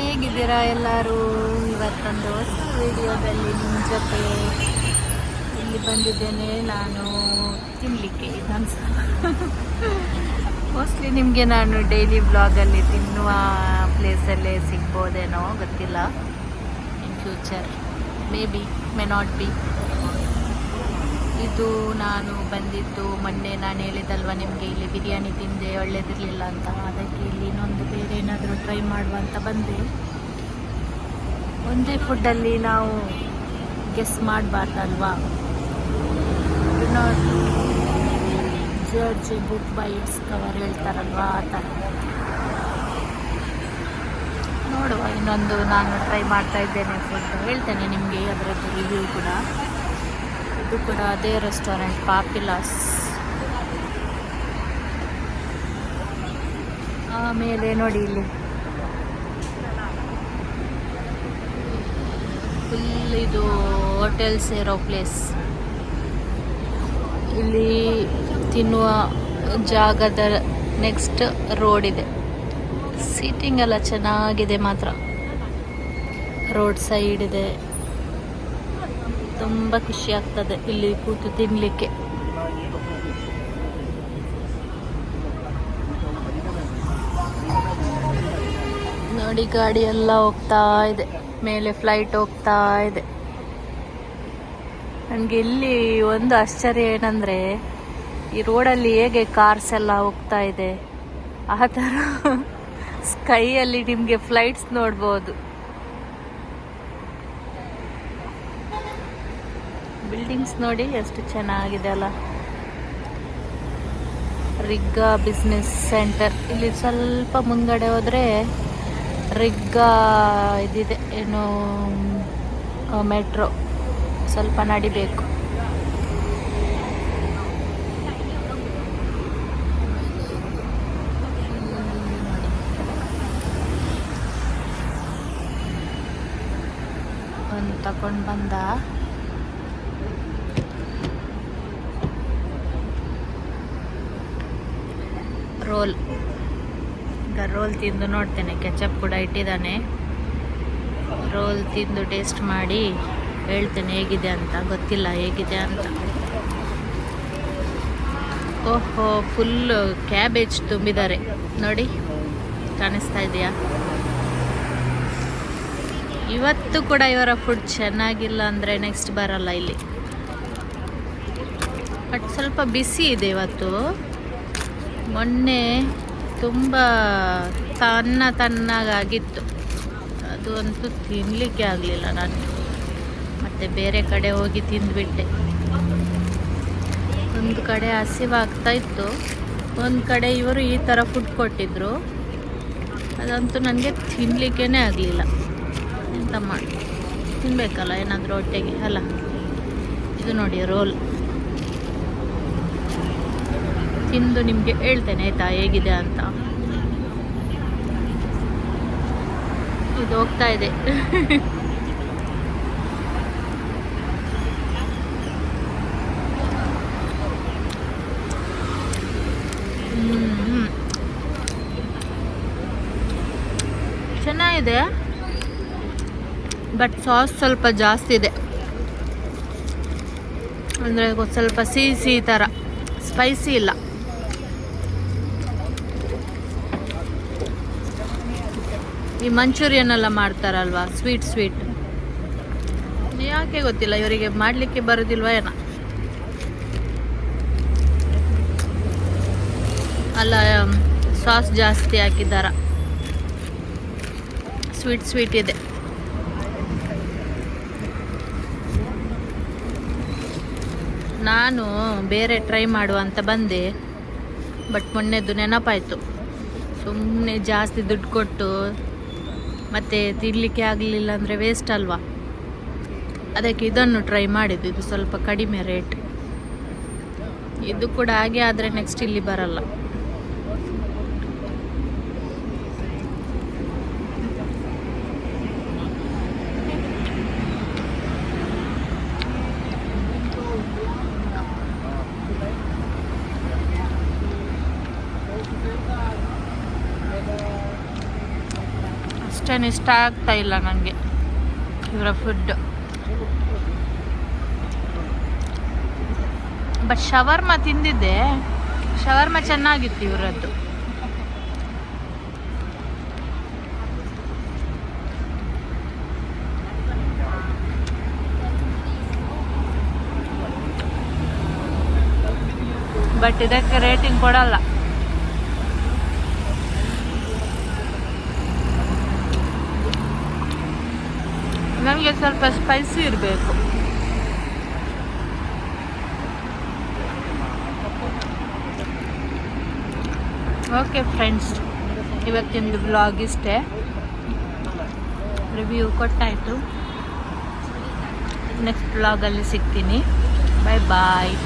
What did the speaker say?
ಹೇಗಿದ್ದೀರಾ ಎಲ್ಲರೂ? ಇವತ್ತೊಂದು ಹೊಸ ವಿಡಿಯೋದಲ್ಲಿ ನಿಮ್ಮ ಜೊತೆ ಇಲ್ಲಿ ಬಂದಿದ್ದೇನೆ ನಾನು ತಿನ್ನಲಿಕ್ಕೆ. ಮೋಸ್ಟ್ಲಿ ನಿಮಗೆ ನಾನು ಡೈಲಿ ಬ್ಲಾಗಲ್ಲಿ ತಿನ್ನುವ ಪ್ಲೇಸಲ್ಲೇ ಸಿಗ್ಬೋದೇನೋ ಗೊತ್ತಿಲ್ಲ. In future may not be. ಇದು ನಾನು ಬಂದಿದ್ದು ಮೊನ್ನೆ ನಾನು ಹೇಳಿದಲ್ವ ನಿಮಗೆ, ಇಲ್ಲಿ ಬಿರಿಯಾನಿ ತಿಂದೆ ಒಳ್ಳೇದಿರಲಿಲ್ಲ ಅಂತ. ಅದಕ್ಕೆ ಇಲ್ಲಿ ಇನ್ನೊಂದು ಬೇರೆ ಏನಾದರೂ ಟ್ರೈ ಮಾಡುವ ಅಂತ ಬಂದೆ. ಒಂದೇ ಫುಡ್ಡಲ್ಲಿ ನಾವು ಗೆಸ್ ಮಾಡಬಾರ್ದಲ್ವಾ. Do not judge book by its cover ಹೇಳ್ತಾರಲ್ವಾ, ಆ ಥರ. ನೋಡುವ, ಇನ್ನೊಂದು ನಾನು ಟ್ರೈ ಮಾಡ್ತಾ ಇದ್ದೇನೆ ಫುಡ್, ಹೇಳ್ತೇನೆ ನಿಮಗೆ ಅದರದ್ದು ರಿವ್ಯೂ ಕೂಡ. ಇದು ಕೂಡ ಅದೇ ರೆಸ್ಟೋರೆಂಟ್, ಪಾಪಿಲಾಸ್. ಆಮೇಲೆ ನೋಡಿ ಇಲ್ಲಿ ಫುಲ್ ಇದು ಹೋಟೆಲ್ಸ್ ಇರೋ ಪ್ಲೇಸ್. ಇಲ್ಲಿ ತಿನ್ನುವ ಜಾಗದ ನೆಕ್ಸ್ಟ್ ರೋಡ್ ಇದೆ. ಸೀಟಿಂಗ್ ಎಲ್ಲ ಚೆನ್ನಾಗಿದೆ ಮಾತ್ರ. ರೋಡ್ ಸೈಡ್ ಇದೆ. ತುಂಬ ಖುಷಿ ಆಗ್ತದೆ ಇಲ್ಲಿ ಕೂತು ತಿನ್ನಲಿಕ್ಕೆ. ನೋಡಿ ಗಾಡಿ ಎಲ್ಲ ಹೋಗ್ತಾ ಇದೆ, ಮೇಲೆ ಫ್ಲೈಟ್ ಹೋಗ್ತಾ ಇದೆ. ನನಗೆ ಇಲ್ಲಿ ಒಂದು ಆಶ್ಚರ್ಯ ಏನಂದರೆ, ಈ ರೋಡಲ್ಲಿ ಹೇಗೆ ಕಾರ್ಸ್ ಎಲ್ಲ ಹೋಗ್ತಾ ಇದೆ, ಆ ಥರ ಸ್ಕೈಯಲ್ಲಿ ನಿಮಗೆ ಫ್ಲೈಟ್ಸ್ ನೋಡ್ಬೋದು. ಬಿಲ್ಡಿಂಗ್ಸ್ ನೋಡಿ ಎಷ್ಟು ಚೆನ್ನಾಗಿದೆ ಅಲ್ಲ. ರಿಗ್ಗಾ ಬಿಸ್ನೆಸ್ ಸೆಂಟರ್. ಇಲ್ಲಿ ಸ್ವಲ್ಪ ಮುಂದ್ಗಡೆ ಹೋದರೆ ರಿಗ್ಗಾ ಇದಿದೆ, ಏನು ಮೆಟ್ರೋ. ಸ್ವಲ್ಪ ನಡಿಬೇಕು. ಒಂದು ತಗೊಂಡು ಬಂದ. ರೋಲ್. ಈಗ ರೋಲ್ ತಿಂದು ನೋಡ್ತೇನೆ. ಕೆಚಪ್ ಕೂಡ ಇಟ್ಟಿದ್ದಾನೆ. ರೋಲ್ ತಿಂದು ಟೇಸ್ಟ್ ಮಾಡಿ ಹೇಳ್ತೇನೆ ಹೇಗಿದೆ ಅಂತ. ಗೊತ್ತಿಲ್ಲ ಹೇಗಿದೆ ಅಂತ. ಓಹೋ, ಫುಲ್ ಕ್ಯಾಬೇಜ್ ತುಂಬಿದ್ದಾರೆ ನೋಡಿ, ಕಾಣಿಸ್ತಾ ಇದೆಯಾ? ಇವತ್ತು ಕೂಡ ಇವರ ಫುಡ್ ಚೆನ್ನಾಗಿಲ್ಲ ಅಂದರೆ ನೆಕ್ಸ್ಟ್ ಬರಲ್ಲ ಇಲ್ಲಿ. ಬಟ್ ಸ್ವಲ್ಪ ಬಿಸಿ ಇದೆ ಇವತ್ತು. ಮೊನ್ನೆ ತುಂಬ ತಣ್ಣಗಾಗಿತ್ತು. ಅದು ಅಂತೂ ತಿನ್ನಲಿಕ್ಕೆ ಆಗಲಿಲ್ಲ ನಾನು. ಮತ್ತು ಬೇರೆ ಕಡೆ ಹೋಗಿ ತಿಂದುಬಿಟ್ಟೆ. ಒಂದು ಕಡೆ ಹಸಿವಾಗ್ತಾ ಇತ್ತು, ಒಂದು ಕಡೆ ಇವರು ಈ ಥರ ಫುಡ್ ಕೊಟ್ಟಿದ್ರು. ಅದಂತೂ ನನಗೆ ತಿನ್ನಲಿಕ್ಕೇ ಆಗಲಿಲ್ಲ. ಎಂತ ಮಾಡಿ ತಿನ್ನಬೇಕಲ್ಲ ಏನಾದರೂ ಹೊಟ್ಟೆಗೆ ಅಲ್ಲ. ಇದು ನೋಡಿ ರೋಲ್. ತಿಂದು ನಿಮಗೆ ಹೇಳ್ತೇನೆ ಆಯಿತಾ ಹೇಗಿದೆ ಅಂತ. ಇದು ಹೋಗ್ತಾ ಇದೆ. ಚೆನ್ನಾಗಿದೆ, ಬಟ್ ಸಾಸ್ ಸ್ವಲ್ಪ ಜಾಸ್ತಿ ಇದೆ. ಅಂದರೆ ಸ್ವಲ್ಪ ಸಿಹಿ ಥರ, ಸ್ಪೈಸಿ ಇಲ್ಲ. ಈ ಮಂಚೂರಿಯನ್ ಎಲ್ಲ ಮಾಡ್ತಾರಲ್ವಾ, ಸ್ವೀಟ್ ಯಾಕೆ ಗೊತ್ತಿಲ್ಲ, ಇವರಿಗೆ ಮಾಡಲಿಕ್ಕೆ ಬರೋದಿಲ್ವ ಏನೋ. ಅಲ್ಲ, ಸಾಸ್ ಜಾಸ್ತಿ ಹಾಕಿದ್ದಾರ. ಸ್ವೀಟ್ ಇದೆ. ನಾನು ಬೇರೆ ಟ್ರೈ ಮಾಡುವ ಅಂತ ಬಂದೆ, ಬಟ್ ಮೊನ್ನೆದು ನೆನಪಾಯಿತು. ಸುಮ್ಮನೆ ಜಾಸ್ತಿ ದುಡ್ಡು ಕೊಟ್ಟು ಮತ್ತೆ ತಿನ್ನಲಿಕ್ಕೆ ಆಗಲಿಲ್ಲ ಅಂದರೆ ವೇಸ್ಟ್ ಅಲ್ವಾ. ಅದಕ್ಕೆ ಇದನ್ನು ಟ್ರೈ ಮಾಡಿದ್ದು. ಇದು ಸ್ವಲ್ಪ ಕಡಿಮೆ ರೇಟ್. ಇದು ಕೂಡ ಹಾಗೆ ಆದರೆ ನೆಕ್ಸ್ಟ್ ಇಲ್ಲಿ ಬರಲ್ಲ. ಅಷ್ಟೇನು ಇಷ್ಟ ಆಗ್ತಾ ಇಲ್ಲ ನನಗೆ ಇವರ ಫುಡ್. ಬಟ್ ಶವರ್ಮ ತಿಂದಿದ್ದೆ, ಶವರ್ಮ ಚೆನ್ನಾಗಿತ್ತು ಇವರದ್ದು. ಬಟ್ ಇದಕ್ಕೆ ರೇಟಿಂಗ್ ಕೊಡಲ್ಲ. ನನಗೆ ಸ್ವಲ್ಪ ಸ್ಪೈಸಿ ಇರಬೇಕು. ಓಕೆ ಫ್ರೆಂಡ್ಸ್, ಇವತ್ತಿಂದು ವ್ಲಾಗ್ ಇಷ್ಟೇ. ರಿವ್ಯೂ ಕೊಟ್ಟಾಯಿತು. ನೆಕ್ಸ್ಟ್ ವ್ಲಾಗಲ್ಲಿ ಸಿಗ್ತೀನಿ. ಬಾಯ್ ಬಾಯ್.